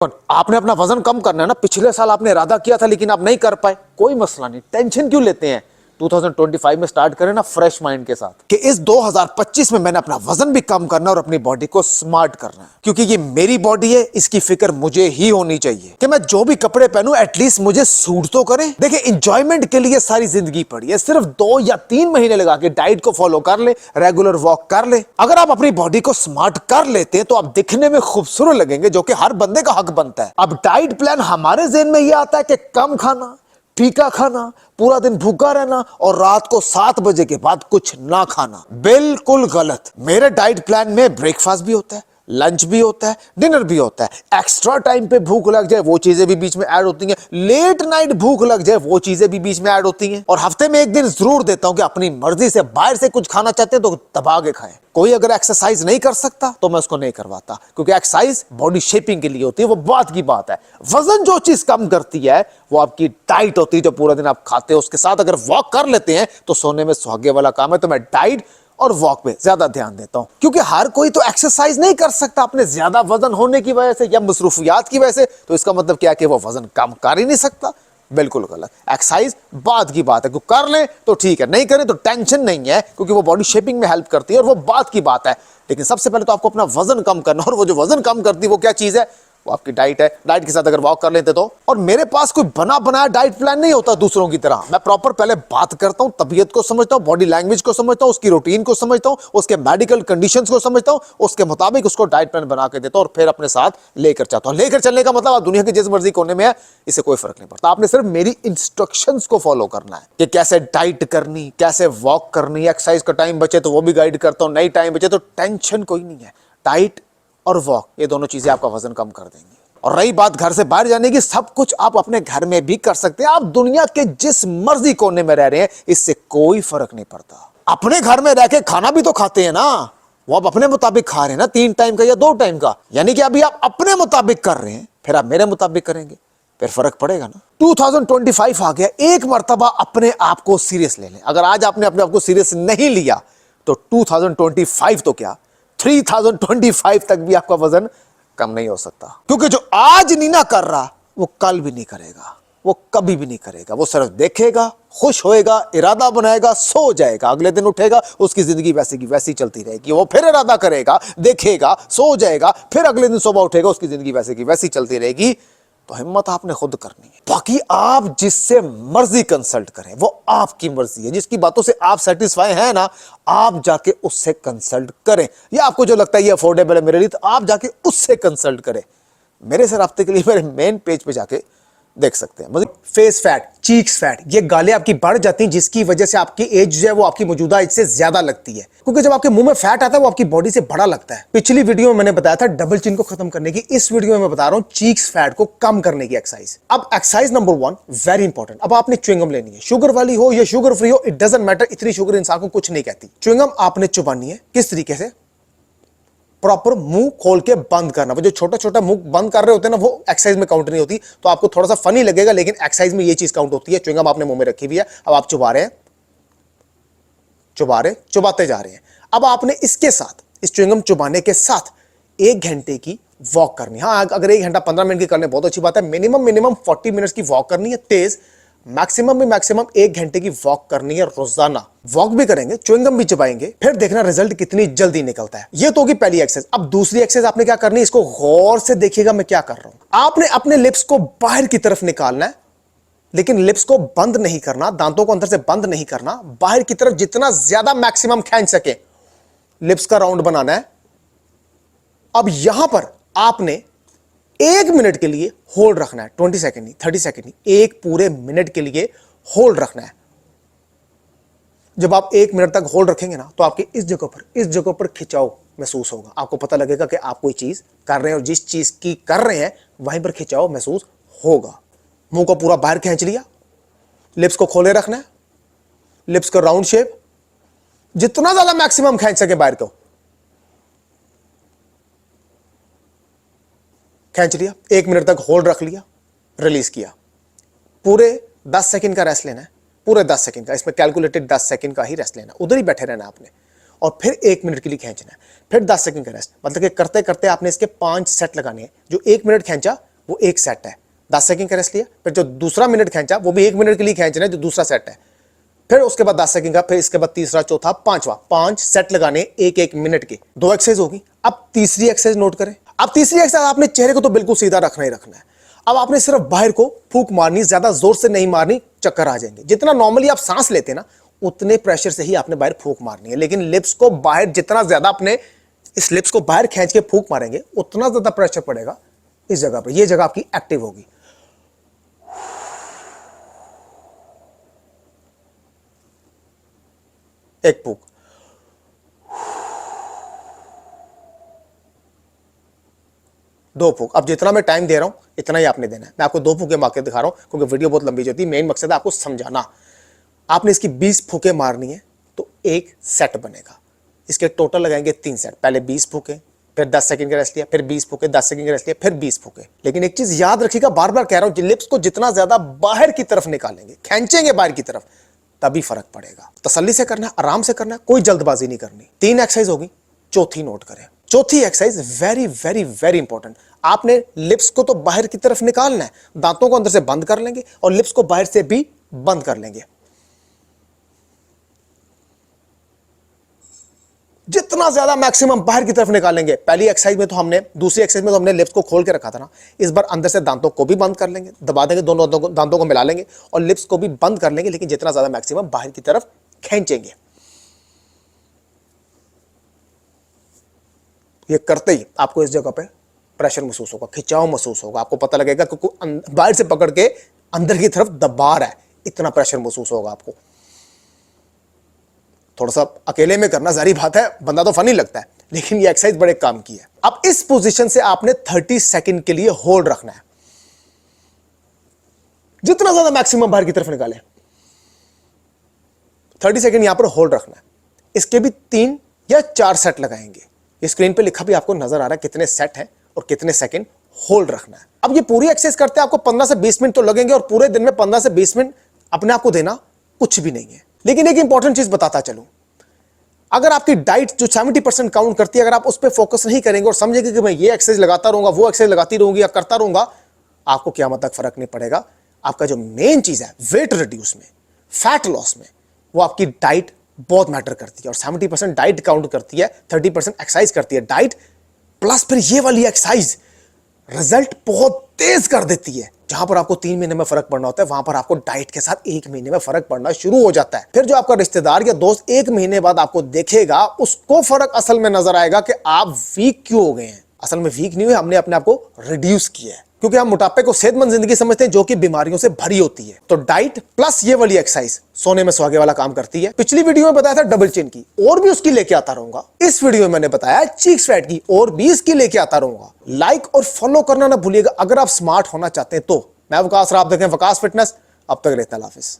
आपने अपना वजन कम करना है ना, पिछले साल आपने इरादा किया था लेकिन आप नहीं कर पाए, कोई मसला नहीं, टेंशन क्यों लेते हैं। 2025 में स्टार्ट करें ना फ्रेश माइंड के साथ कि इस 2025 में मैंने अपना वजन भी कम करना और अपनी बॉडी को स्मार्ट करना है, क्योंकि ये मेरी बॉडी है, इसकी फिक्र मुझे ही होनी चाहिए कि मैं जो भी कपड़े पहनूं एटलीस्ट मुझे सूट तो करें। देखिए, एंजॉयमेंट के लिए सारी जिंदगी पड़ी है, सिर्फ 2 या 3 महीने लगा के डाइट को फॉलो कर ले, रेगुलर वॉक कर ले। अगर आप अपनी बॉडी को स्मार्ट कर लेते हैं तो आप दिखने में खूबसूरत लगेंगे, जो कि हर बंदे का हक बनता है। अब डाइट प्लान हमारे ज़हन में यह आता है कि कम खाना, फीका खाना, पूरा दिन भूखा रहना और रात को 7 बजे के बाद कुछ ना खाना। बिल्कुल गलत। मेरे डाइट प्लान में ब्रेकफास्ट भी होता है, लंच भी होता है, डिनर भी होता है। एक्स्ट्रा टाइम पे भूख लग जाए वो चीजें भी बीच में ऐड होती हैं, लेट नाइट भूख लग जाए वो चीजें भी बीच में ऐड होती हैं। और हफ्ते में एक दिन जरूर देता हूं कि अपनी मर्जी से बाहर से कुछ खाना चाहते हैं तो दबा के खाएं। कोई अगर एक्सरसाइज नहीं कर सकता तो मैं उसको नहीं करवाता, क्योंकि एक्सरसाइज बॉडी शेपिंग के लिए होती है, वो बात की बात है। वजन जो चीज कम करती है वो आपकी डाइट होती है, जो पूरा दिन आप खाते हो। उसके साथ अगर वॉक कर लेते हैं तो सोने में सुहागे वाला काम है। तो मैं डाइट और वॉक पे ज्यादा ध्यान देता हूं, क्योंकि हर कोई तो एक्सरसाइज नहीं कर सकता अपने ज्यादा वजन होने की वजह से या मसरूफियात की वजह से। तो इसका मतलब क्या है कि वो वजन कम कर ही नहीं सकता। बिल्कुल गलत। एक्सरसाइज बात की बात है, क्योंकि कर लें तो ठीक है, नहीं करें तो टेंशन नहीं है, क्योंकि वो बॉडी शेपिंग में हेल्प करती है और वो बात की बात है। लेकिन सबसे पहले तो आपको अपना वजन कम करना, और वो जो वजन कम करती है वो क्या चीज है, वो आपकी डाइट है। डाइट के साथ अगर वॉक कर लेते तो। और मेरे पास कोई बना बनाया डाइट प्लान नहीं होता दूसरों की तरह। मैं प्रॉपर पहले बात करता हूं, तबीयत को समझता हूं, बॉडी लैंग्वेज को समझता हूं, उसकी रूटीन को समझता हूं, उसके मेडिकल कंडीशंस को समझता हूं, उसके मुताबिक उसको डाइट प्लान बना के देता हूं और फिर अपने साथ लेकर चाहता हूं। लेकर चलने का मतलब आप दुनिया के जिस मर्जी कोने में है, इससे कोई फर्क नहीं पड़ता। आपने सिर्फ मेरी इंस्ट्रक्शंस को फॉलो करना है कि कैसे डाइट करनी, कैसे वॉक करनी। एक्सरसाइज का टाइम बचे तो वो भी गाइड करता हूं, नहीं टाइम बचे तो टेंशन कोई नहीं है। डाइट और वॉक, ये दोनों चीजें आपका वजन कम कर देंगी। और रही बात घर से बाहर जाने की, सब कुछ आप अपने घर में भी कर सकते हैं। आप दुनिया के जिस मर्जी कोने में रह रहे हैं, इससे कोई फर्क नहीं पड़ता। अपने घर में रह के खाना भी तो खाते हैं ना, वो आप अपने मुताबिक खा रहे हैं ना, 3 टाइम का या 2 टाइम का। यानी कि अभी आप अपने मुताबिक कर रहे हैं, फिर आप मेरे मुताबिक करेंगे, फिर फर्क पड़ेगा ना। 2025 आ गया, एक मर्तबा अपने आप को सीरियस ले लें। अगर आज आपने अपने आप को सीरियस नहीं लिया तो 2025 तो क्या, 3025 तक भी आपका वजन कम नहीं हो सकता। क्योंकि जो आज नहीं ना कर रहा वो कल भी नहीं करेगा, वो कभी भी नहीं करेगा। वो सिर्फ देखेगा, खुश होएगा, इरादा बनाएगा, सो जाएगा, अगले दिन उठेगा, उसकी जिंदगी वैसी की वैसी चलती रहेगी। वो फिर इरादा करेगा, देखेगा, सो जाएगा, फिर अगले दिन सुबह उठेगा, उसकी जिंदगी वैसी की वैसी चलती रहेगी। तो हिम्मत आपने खुद करनी है। बाकी आप जिससे मर्जी कंसल्ट करें, वो आपकी मर्जी है। जिसकी बातों से आप सेटिस्फाई हैं ना, आप जाके उससे कंसल्ट करें। या आपको जो लगता है ये अफोर्डेबल है मेरे लिए, तो आप जाके उससे कंसल्ट करें। मेरे से राब्ते के लिए मेरे मेन पेज पे जाके देख सकते हैं। मतलब फेस फैट, चीक्स फैट, ये गालें आपकी बढ़ जाती हैं, जिसकी वजह से आपकी एज जो है वो आपकी मौजूदा एज से ज्यादा लगती है। क्योंकि जब आपके मुंह में फैट आता है वो आपकी बॉडी से बड़ा लगता है। पिछली वीडियो में मैंने बताया था डबल चिन को खत्म करने की, इस वीडियो में मैं बता रहा हूं चीक्स फैट को कम करने की एक्सरसाइज। अब एक्सरसाइज नंबर 1 वेरी इंपॉर्टेंट। अब आपने च्युइंगम लेनी है, शुगर वाली हो या शुगर फ्री हो, इट डजंट मैटर। इतनी शुगर इंसान को कुछ नहीं कहती। च्युइंगम आपने चुबानी है। किस तरीके से, प्रॉपर मुंह खोल के बंद करना। वो जो छोटा छोटा मुंह बंद कर रहे होते हैं ना, वो एक्सरसाइज में काउंट नहीं होती। तो आपको थोड़ा सा फनी लगेगा, लेकिन एक्सरसाइज में ये चीज काउंट होती है। च्युइंगम आपने मुंह में रखी हुई है, अब आप चुबा रहे हैं, चुबाते जा रहे हैं। अब आपने इसके साथ, इस च्युइंगम चुबाने के साथ 1 घंटे की वॉक करनी है। हाँ, अगर 1 घंटा 15 मिनट की करने बहुत अच्छी बात है। मिनिमम 40 मिनट्स की वॉक करनी है तेज। मैक्सिमम 1 घंटे की वॉक करनी है रोजाना। वॉक भी करेंगे, च्युइंगम भी चबाएंगे, फिर देखना रिजल्ट कितनी जल्दी निकलता है। ये तो होगी पहली एक्सरसाइज। अब दूसरी एक्सरसाइज आपने क्या करनी है, इसको गौर से देखिएगा मैं क्या कर रहा हूं। आपने अपने लिप्स को बाहर की तरफ निकालना है, लेकिन लिप्स को बंद नहीं करना, दांतों को अंदर से बंद नहीं करना, बाहर की तरफ जितना ज्यादा मैक्सिमम खींच सके लिप्स का राउंड बनाना है। अब यहां पर आपने 1 मिनट के लिए होल्ड रखना है, 20 सेकेंड नहीं, 30 सेकेंड नहीं, 1 पूरे मिनट के लिए होल्ड रखना है। जब आप 1 मिनट तक होल्ड रखेंगे ना, तो आपके इस जगह पर खिंचाव महसूस होगा। आपको पता लगेगा कि आप कोई चीज कर रहे हैं और जिस चीज की कर रहे हैं वहीं पर खिंचाव महसूस होगा। मुंह को पूरा बाहर खींच लिया, लिप्स को खोले रखना है, लिप्स का राउंड शेप, जितना ज्यादा मैक्सिमम खींच सके बाहर को खींच लिया। 1 मिनट तक होल्ड रख लिया, रिलीज किया। पूरे 10 सेकंड का रेस्ट लेना है, पूरे 10 सेकंड का। इसमें कैलकुलेटेड 10 सेकंड का ही रेस्ट लेना, उधर ही बैठे रहना आपने। और फिर 1 मिनट के लिए खींचना है, फिर 10 सेकंड का रेस्ट। मतलब कि करते करते आपने इसके 5 सेट लगाने हैं। जो 1 मिनट खींचा वो एक सेट है, 10 सेकंड का रेस्ट लिया, फिर जो दूसरा मिनट खींचा वो भी 1 मिनट के लिए खींच रहे हैं, जो दूसरा सेट है, फिर उसके बाद 10 सेकंड का, फिर इसके बाद तीसरा, चौथा, पांचवा, 5 सेट लगाने एक एक मिनट के, 2 एक्सरसाइज होगी। अब तीसरी एक्सरसाइज नोट करें। अब तीसरी एक्सरसाइज आपने चेहरे को तो बिल्कुल सीधा रखना ही रखना है। अब आपने सिर्फ बाहर को फूंक मारनी, ज्यादा जोर से नहीं मारनी, चक्कर आ जाएंगे। जितना नॉर्मली आप सांस लेते हैं ना, उतने प्रेशर से ही आपने बाहर फूंक मारनी है, लेकिन लिप्स को बाहर जितना ज्यादा अपने इस लिप्स को बाहर खींच के फूंक मारेंगे, उतना ज्यादा प्रेशर पड़ेगा इस जगह पर। यह जगह आपकी एक्टिव होगी। एक फूंक, 2 फूंक। अब जितना मैं टाइम दे रहा हूं इतना ही आपने देना है। मैं आपको 2 फूंके मार के दिखा रहा हूं क्योंकि वीडियो बहुत लंबी होती है। मेन मकसद है आपको समझाना। आपने इसकी 20 फूंके मारनी है तो एक सेट बनेगा। इसके टोटल लगाएंगे 3 सेट। पहले 20 फूंके, फिर 10 सेकंड का रेस्ट लिया, फिर 20 फूंके, 10 सेकंड का रेस्ट लिया, फिर 20 फूंके। लेकिन एक चीज याद रखिएगा, बार बार कह रहा हूं, लिप्स को जितना ज्यादा बाहर की तरफ निकालेंगे, खींचेंगे बाहर की तरफ, तभी फर्क पड़ेगा। तसल्ली से करना है, आराम से करना है, कोई जल्दबाजी नहीं करनी। 3 एक्सरसाइज होगी, चौथी नोट करें। चौथी exercise very very very important. आपने लिप्स को तो बाहर की तरफ निकालना है, दांतों को अंदर से बंद कर लेंगे और लिप्स को बाहर से भी बंद कर लेंगे। जितना ज्यादा मैक्सिमम बाहर की तरफ निकालेंगे। पहली एक्सरसाइज में तो हमने, दूसरी एक्सरसाइज में तो हमने लिप्स को खोल के रखा था ना, इस बार अंदर से दांतों को भी बंद कर लेंगे, दबा देंगे, दोनों दांतों को मिला लेंगे और लिप्स को भी बंद कर लेंगे, लेकिन जितना ज्यादा मैक्सिमम बाहर की तरफ खींचेंगे। ये करते ही आपको इस जगह पे प्रेशर महसूस होगा, खिंचाव महसूस होगा। आपको पता लगेगा कि बाहर से पकड़ के अंदर की तरफ दबा रहा है, इतना प्रेशर महसूस होगा आपको। थोड़ा सा अकेले में करना, जारी बात है, बंदा तो फनी लगता है, लेकिन ये एक्सरसाइज बड़े काम की है। अब इस पोजीशन से आपने 30 सेकंड के लिए होल्ड रखना है, जितना ज्यादा मैक्सिमम बाहर की तरफ निकाले, 30 सेकंड यहां पर होल्ड रखना है। इसके भी 3 या 4 सेट लगाएंगे। ये स्क्रीन पे लिखा भी आपको नजर आ रहा है कितने सेट हैं और कितने सेकंड होल्ड रखना है। अब ये पूरी एक्सरसाइज करते हैं आपको 15 से 20 मिनट तो लगेंगे, और पूरे दिन में 15 से 20 मिनट अपने आप को देना कुछ भी नहीं है। लेकिन एक इंपॉर्टेंट चीज बताता चलूं, अगर आपकी डाइट जो 70% काउंट करती है, अगर आप उस पर फोकस नहीं करेंगे और समझेंगे कि मैं ये एक्सरसाइज लगाता रहूंगा, वो एक्सरसाइज लगाती रहूंगी या करता रहूंगा, आपको क़यामत तक फर्क नहीं पड़ेगा। आपका जो मेन चीज है वेट रिड्यूस में, फैट लॉस में, वो आपकी डाइट बहुत मैटर करती है। और 70% डाइट काउंट करती है, 30% एक्सरसाइज करती है डाइट प्लस फिर ये वाली एक्सरसाइज रिजल्ट बहुत तेज कर देती है। जहां पर आपको 3 महीने में फर्क पड़ना होता है, वहां पर आपको डाइट के साथ 1 महीने में फर्क पड़ना शुरू हो जाता है। फिर जो आपका रिश्तेदार या दोस्त 1 महीने बाद आपको देखेगा, उसको फर्क असल में नजर आएगा कि आप वीक क्यों हो गए हैं। असल में वीक नहीं हुए, हमने अपने आप को रिड्यूस किया है, क्योंकि हम मोटापे को सेहतमंद जिंदगी समझते हैं जो कि बीमारियों से भरी होती है। तो डाइट प्लस ये वाली एक्सरसाइज सोने में सुहागे वाला काम करती है। पिछली वीडियो में बताया था डबल चिन की, और भी उसकी लेके आता रहूंगा। इस वीडियो में मैंने बताया चीक्स फैट की, और भी इसकी लेके आता रहूंगा। लाइक और फॉलो करना ना भूलिएगा अगर आप स्मार्ट होना चाहते हैं तो। मैं वकास, आप देखें वकास फिटनेस। अब तक रहता है, हाफिज।